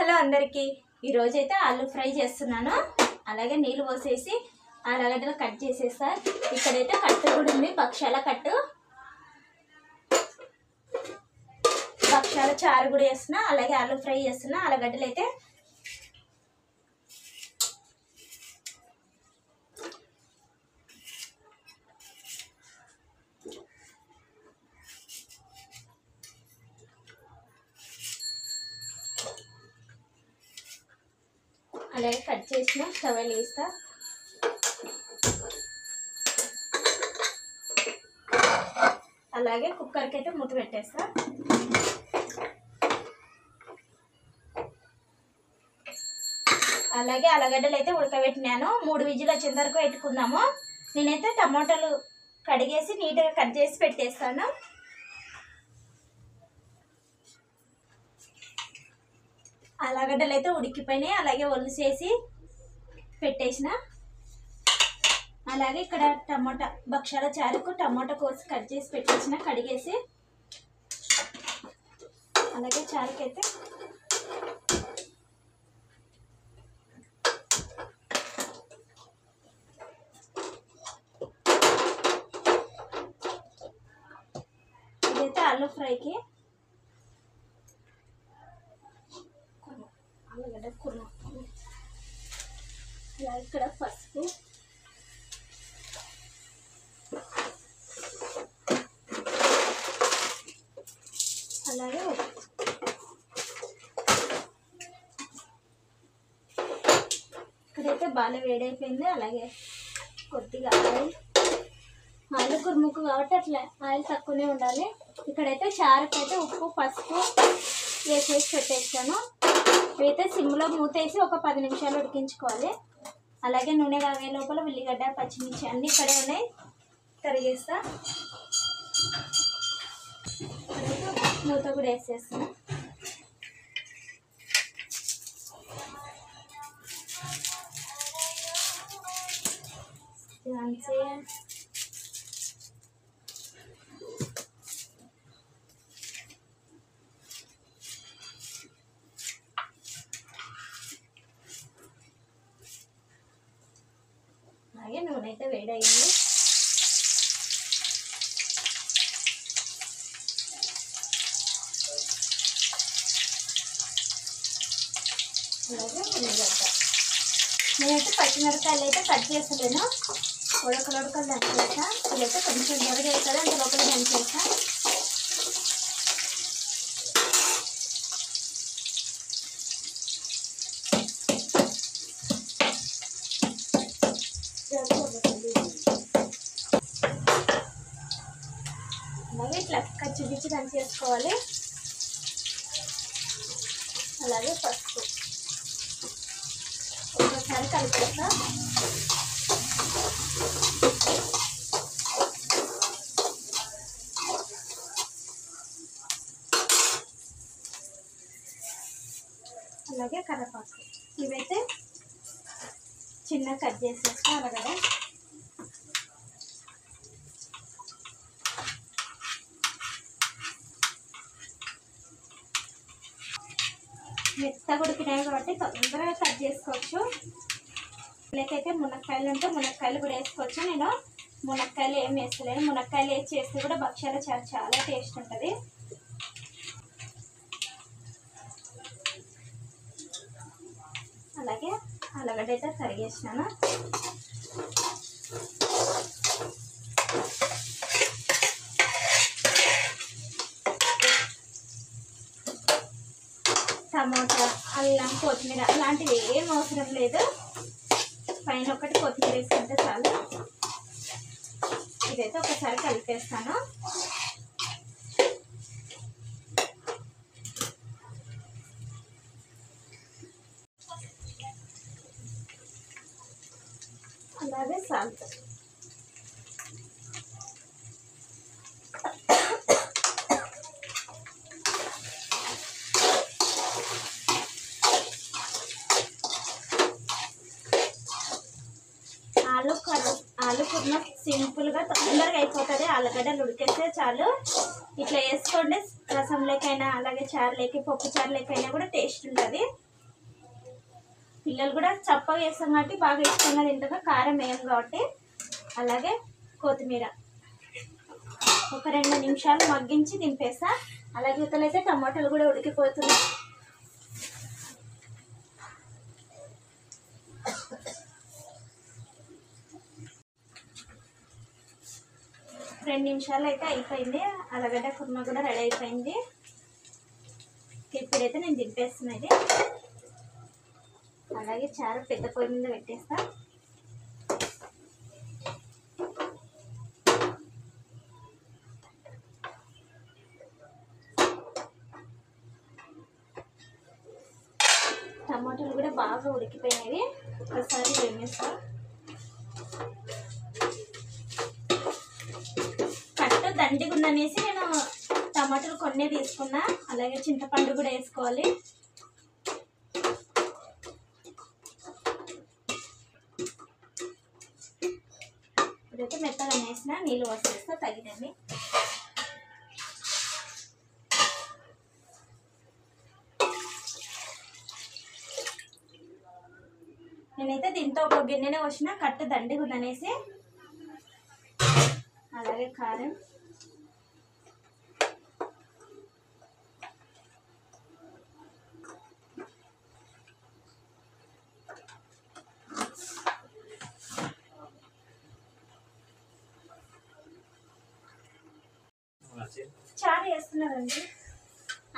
Hello అందరికీ ఈరోజు అయితే ఆలు ఫ్రై చేస్తున్నాను. అలాగే నీళ్ళు పోసేసి ఆలుగడ్డలు కట్ చేసేస్తా. ఇక్కడైతే కట్టు కూడా ఉంది, పక్షాల కట్టు, పక్షాల చారు కూడా చేస్తున్నా. అలాగే ఆలు ఫ్రై చేస్తున్నా. ఆలుగడ్డలు అయితే అలాగే కట్ చేసిన స్టవ్ వేస్తా. అలాగే కుక్కర్కి అయితే మూత పెట్టేస్తా. అలాగే ఆలుగడ్డలు అయితే ఉడకబెట్టినాను. 3 విజిల్ వచ్చేంత వరకు పెట్టుకుందాము. నేనైతే టమాటాలు కడిగేసి నీట్గా కట్ చేసి పెట్టేస్తాను. ఆలుగడ్డలు అయితే ఉడికిపోయినాయి. అలాగే ఒలిసేసి పెట్టేసిన. అలాగే ఇక్కడ టమాటా భక్షాల చారుకు టమాటా కోసి కట్ చేసి పెట్టేసిన, కడిగేసి. అలాగే చారుకైతే ఇదైతే ఆలు ఫ్రైకి ఆలుగడ్డ కుర్మా. అలాగే ఇక్కడ పసుపు, అలాగే ఇక్కడైతే బాగా వేడైపోయింది. అలాగే కొద్దిగా ఆలు కుర్ముకు కాబట్టి అట్లా ఆయిల్ తక్కువనే ఉండాలి. ఇక్కడైతే చారుకైతే ఉప్పు పసుపు వేసేసి పెట్టేస్తాను. ఇవైతే సిమ్లో మూతేసి ఒక 10 నిమిషాలు ఉడికించుకోవాలి. అలాగే నూనె కాగే లోపల ఉల్లిగడ్డ పచ్చిమిర్చి అన్నీ ఇక్కడే ఉన్నాయి, కరిగేస్తా. మూత కూడా వేసేస్తాను. అలాగే నూనె అయితే వేడయింది. అలాగే ఉల్లిగడ్డ. నేనైతే పచ్చిమిరపకాయలు అయితే కట్ చేసలేను, ఉడకలు దంచేసా. ఇదైతే కొంచెం త్వరగా అవుతుంది, అంత లోపల దంచేసా. అలాగే ఇట్లా కచ్చిపిచ్చి దంచేసుకోవాలి. అలాగే పసుపు ఒకసారి కలిపేస్తా. అలాగే కరివేపాకు. ఇవైతే చిన్న కట్ చేసేస్తా. అలాగే మెత్తగా ఉడికినాయి కాబట్టి తొందరగా కట్ చేసుకోవచ్చు. లేకైతే మునక్కాయలు ఉంటే మునక్కాయలు కూడా వేసుకోవచ్చు. నేను మునక్కాయలు ఏం వేస్తలేను. మునక్కాయలు వేసి చేస్తే కూడా భక్షాల చారు చాలా టేస్ట్ ఉంటుంది. అలాగే ఆలుగడ్డ అయితే తరిగేసినాను. టమాటా అల్లం కొత్తిమీర అలాంటివి ఏం అవసరం లేదు. పైన ఒకటి కొత్తిమీర వేసుకుంటే చాలు. ఇదైతే ఒకసారి కలిపేస్తాను. అలాగే సాల్ట్. ఆలు కుర్మా సింపుల్గా తొందరగా అయిపోతుంది. ఆలుగడ్డలు ఉడికేస్తే చాలు. ఇట్లా వేసుకోండి, రసం లేకైనా అలాగే చారు లేక పప్పు చారు లేకైనా కూడా టేస్ట్ ఉంటుంది. పిల్లలు కూడా చప్పగా వేస్తాం కాబట్టి బాగా ఇష్టంగా తింటారు, కారం వేయం కాబట్టి. అలాగే కొత్తిమీర ఒక 2 నిమిషాలు మగ్గించి దింపేస్తా. అలాగే ఇతలైతే టమాటాలు కూడా ఉడికిపోతున్నాయి. 2 నిమిషాలు అయితే అయిపోయింది. అలగడ్డ కుర్మా కూడా రెడీ అయిపోయింది. ఇప్పుడైతే నేను దింపేస్తున్నది. అలాగే చారు పెద్ద పొయ్యి మీద పెట్టేస్తా. టమాటాలు కూడా బాగా ఉడికిపోయినవి, ఒకసారి వేమేస్తా. కట్ట దండిగా ఉందనేసి నేను టమాటాలు కొన్ని తీసుకున్నా. అలాగే చింతపండు కూడా వేసుకోవాలి. ఇప్పుడైతే మెత్తగా వేసిన నీళ్ళు పోసేస్తా తగినవి. నేనైతే దీంతో ఒక గిన్నెనే వచ్చిన కట్టు దండిగా ఉందనేసి. అలాగే కారం, చారు వేస్తున్నారండి.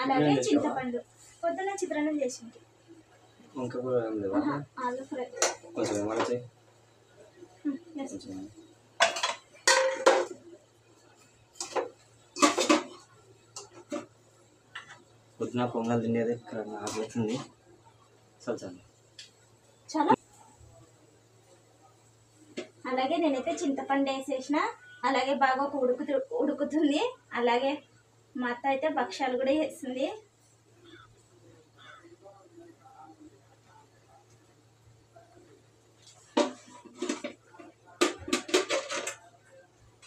అలాగే చింతపండు పొద్దున్న చిత్రాన్నం చేసింది. ఆలు ఫ్రై పొద్దున పొంగల్ తినేది ఆగుతుంది చాలా. అలాగే నేనైతే చింతపండు వేసేసిన. అలాగే బాగా ఉడుకుతుంది. అలాగే మా అత్త అయితే భక్ష్యాలు కూడా వేస్తుంది.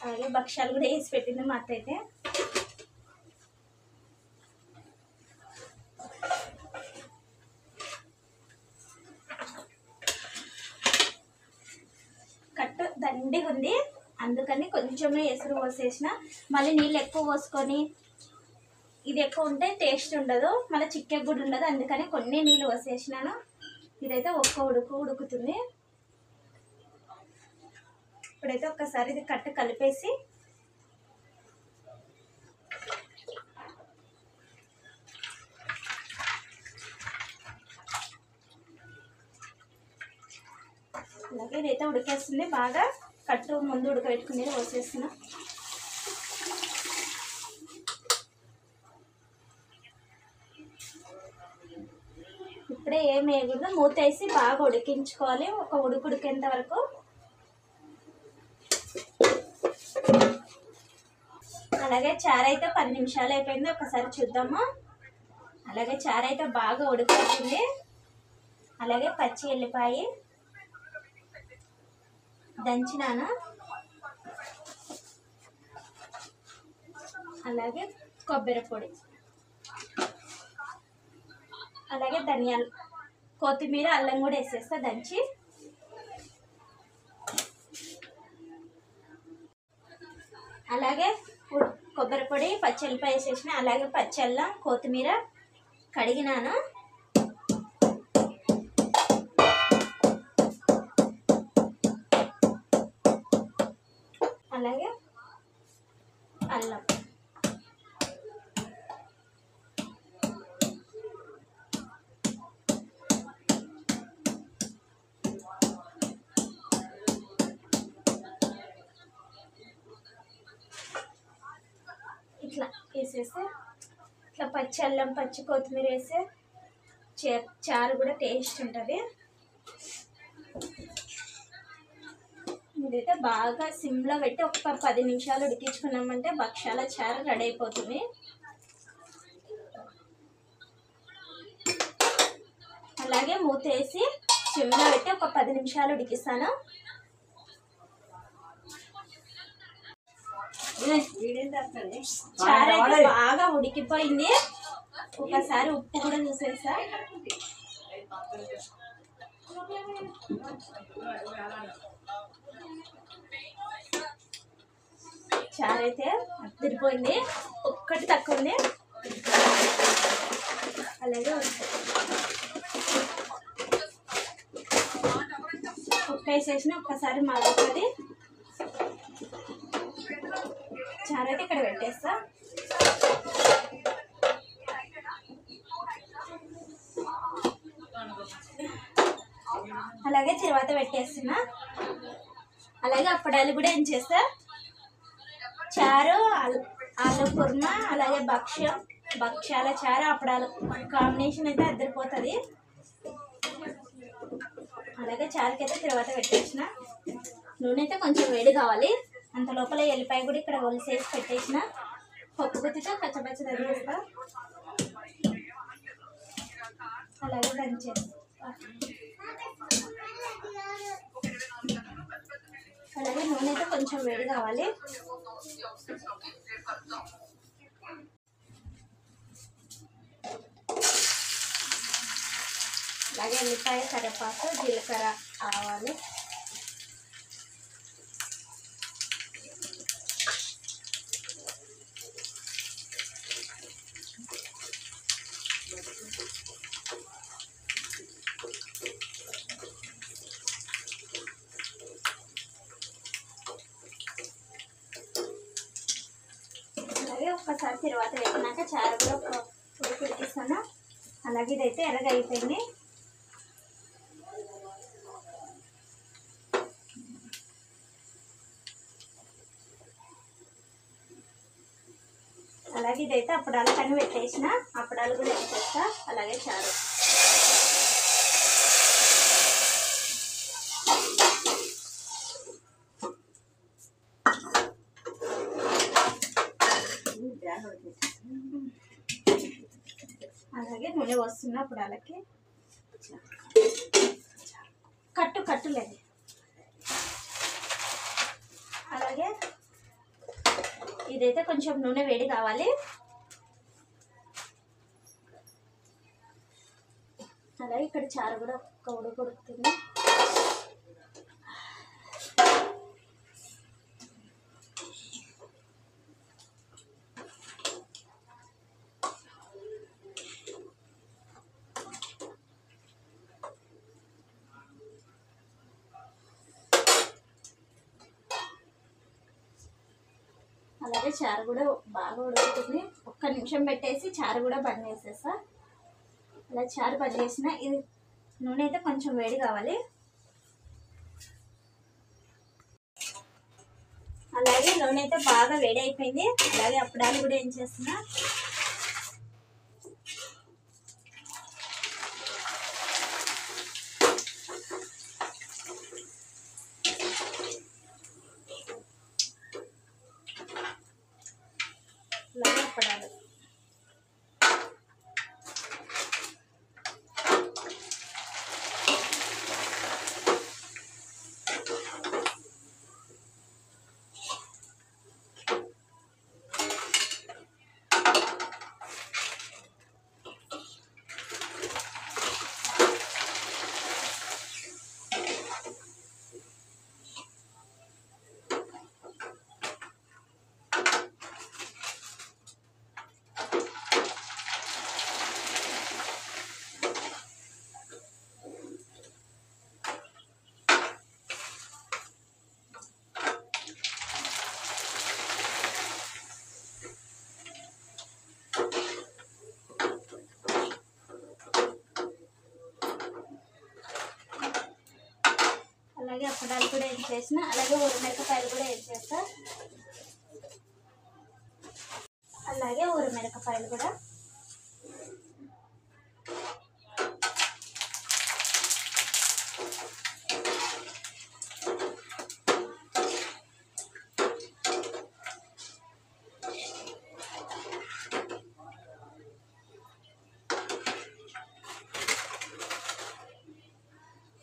అలాగే భక్ష్యాలు కూడా వేసి పెట్టింది మా అత్త అయితే. కట్టు దండిగా ఉంది, అందుకని కొంచెమే ఎసురు పోసేసిన. మళ్ళీ నీళ్ళు ఎక్కువ పోసుకొని ఇది ఎక్కువ ఉంటే టేస్ట్ ఉండదు, మళ్ళీ చిక్కె కూడా ఉండదు. అందుకని కొన్ని నీళ్ళు పోసేసినాను. ఇదైతే ఒక్క ఉడుకుతుంది. ఇప్పుడైతే ఒక్కసారి ఇది కట్టు కలిపేసి అలాగే ఇదైతే ఉడికేస్తుంది. బాగా కట్టు ముందు ఉడకబెట్టుకునేది పోసేస్తున్నా. ఇప్పుడే ఏం వేయకూడదు, మూత వేసి బాగా ఉడికించుకోవాలి. ఒక ఉడికేంత వరకు. అలాగే చారు అయితే 10 నిమిషాలు అయిపోయింది. ఒకసారి చూద్దాము. అలాగే చారు అయితే బాగా ఉడికిపోతుంది. అలాగే పచ్చి ఎల్లిపాయ దంచినాను. అలాగే కొబ్బరి పొడి, అలాగే ధనియాలు, కొత్తిమీర, అల్లం కూడా వేసేస్తా దంచి. అలాగే కొబ్బరి పొడి, పచ్చి ఎల్లిపాయ వేసేసిన. అలాగే పచ్చి అల్లం, కొత్తిమీర కడిగినాను. అలాగే అల్లం, ఇట్లా వేసేసి ఇట్లా పచ్చి అల్లం, పచ్చి కొత్తిమీర వేస్తే చారు కూడా టేస్ట్ ఉంటుంది. ఇదైతే బాగా సిమ్లో పెట్టి ఒక 10 నిమిషాలు ఉడికించుకున్నామంటే భక్ష్యాల చారు రెడీ అయిపోతుంది. అలాగే మూత వేసి సిమ్లో పెట్టి ఒక 10 నిమిషాలు ఉడికిస్తాను. చారు అయితే బాగా ఉడికిపోయింది. ఒకసారి ఉప్పు కూడా చూసేస్తా. చారు అయితే తిరిగిపోయింది, ఒక్కటి తక్కువ ఉంది. అలాగే ఉప్పు వేసేసిన ఒక్కసారి మరుగుతుంది. చారు అయితే ఇక్కడ పెట్టేస్తా. అలాగే తర్వాత పెట్టేస్తున్నా. అలాగే అప్పడాలు కూడా ఏం చేస్తా, చారు ఆలు కుర్మా అలాగే భక్ష్యాల చారు అప్పడాలు కాంబినేషన్ అయితే అద్దరిపోతుంది. అలాగే చారుకి అయితే తర్వాత పెట్టేసిన. నూనె అయితే కొంచెం వేడి కావాలి. అంత లోపల ఎల్లిపాయ కూడా ఇక్కడ ఒలిసేసి పెట్టేసిన. పప్పు గుత్తితో పచ్చపచ్చ తగిలిస్తా. అలాగే దంచేస్తా. అలాగే నూనె అయితే కొంచెం వేడి కావాలి. అలాగే ఎల్లిపాయ, కరివేపాకు, జీలకర్ర, ఆవాలు, అలాగే ఒక్కసారి తర్వాత వేసినాక చారు కూడా ఉడికిస్తాను. అలాగే ఇదైతే ఎర్రగా అయిపోయింది. అలాగే ఇదైతే అప్పడాలు కానీ పెట్టేసిన. అప్పడాలు కూడా వేసేస్తా. అలాగే చారు. అలాగే నూనె వస్తున్నా అప్పడాలకి. కట్టులేదు. అలాగే ఇదైతే కొంచెం నూనె వేడి కావాలి. అలాగే ఇక్కడ చారు కూడా ఒక్క ఉడుకుతుంది. అలాగే చారు కూడా బాగా ఉడుకుతుంది. ఒక్క నిమిషం పెట్టేసి చారు కూడా బంద్ చేసేస్తా. అలా చారు బంద్ చేసిన. ఇది నూనె అయితే కొంచెం వేడి కావాలి. అలాగే నూనె అయితే బాగా వేడి అయిపోయింది. అలాగే అప్పడాలు కూడా ఏం చేస్తున్నా, అలాగే అప్పడాలు. అలాగే అప్పడాలు కూడా ఏం చేసిన. అలాగే ఊరమిరపకాయలు కూడా ఏం చేస్తా. అలాగే ఊరమిరపకాయలు కూడా.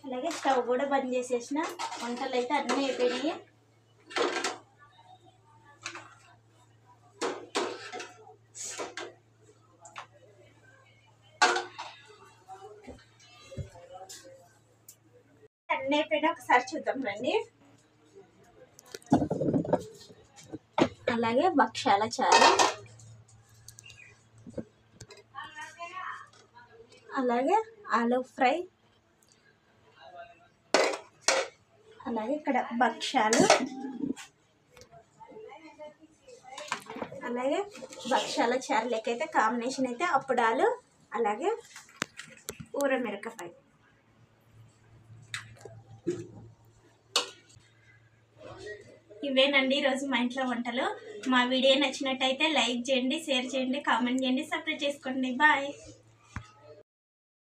అలాగే స్టవ్ కూడా బంద్ చేసేసిన. వంటలు అయితే అన్నీ అయిపోయినాయి. అన్నీ అయిపోయినా ఒకసారి చూద్దాం రండి. అలాగే భక్షాల చారు, అలాగే ఆలూ ఫ్రై, అలాగే ఇక్కడ భక్షాలు, అలాగే భక్షాల చారు లెక్కైతే కాంబినేషన్ అయితే అప్పడాలు, అలాగే ఊరమిరపకాయ. ఇవేనండి ఈరోజు మా ఇంట్లో వంటలు. మా వీడియో నచ్చినట్టయితే లైక్ చేయండి, షేర్ చేయండి, కామెంట్ చేయండి, సబ్స్క్రైబ్ చేసుకోండి. బాయ్.